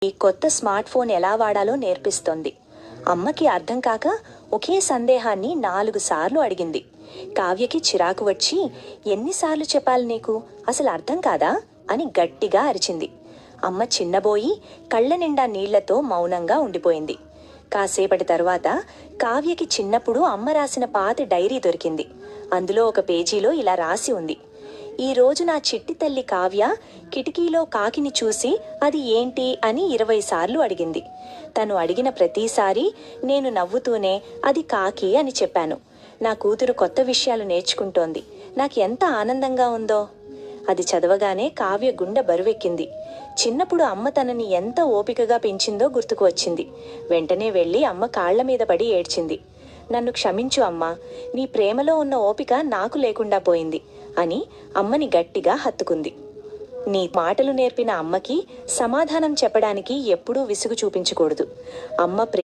ఈ కొత్త smart phone ఎలా వాడాలో నేర్పిస్తోంది. అమ్మకి అర్థం కాక ఒకే సందేహాన్ని 4 సార్లు అడిగింది. కావ్యకి చిరాకు వచ్చి, ఎన్నిసార్లు చెప్పాలి నీకు, అసలు అర్థం కాదా అని గట్టిగా అరిచింది. అమ్మ చిన్నబోయి కళ్ళ నిండా నీళ్లతో మౌనంగా ఉండిపోయింది. కాసేపటి తరువాత కావ్యకి చిన్నప్పుడు అమ్మ రాసిన పాత డైరీ దొరికింది. అందులో ఒక పేజీలో ఇలా రాసి ఉంది: ఈ రోజు నా చిట్టి తల్లి కావ్య కిటికీలో కాకిని చూసి అది ఏంటి అని 20 సార్లు అడిగింది. తను అడిగిన ప్రతిసారి నేను నవ్వుతూనే అది కాకి అని చెప్పాను. నా కూతురు కొత్త విషయాలు నేర్చుకుంటోంది. నాకు ఎంత ఆనందంగా ఉందో. అది చదవగానే కావ్య గుండె బరువెక్కింది. చిన్నప్పుడు అమ్మ తనని ఎంత ఓపికగా పెంచిందో గుర్తుకు వచ్చింది. వెంటనే వెళ్ళి అమ్మ కాళ్ల మీద పడి ఏడ్చింది. నన్ను క్షమించు అమ్మా, నీ ప్రేమలో ఉన్న ఓపిక నాకు లేకుండా పోయింది అని అమ్మని గట్టిగా హత్తుకుంది. నీ మాటలు నేర్పిన అమ్మకి సమాధానం చెప్పడానికి ఎప్పుడూ విసుగు చూపించకూడదు. అమ్మ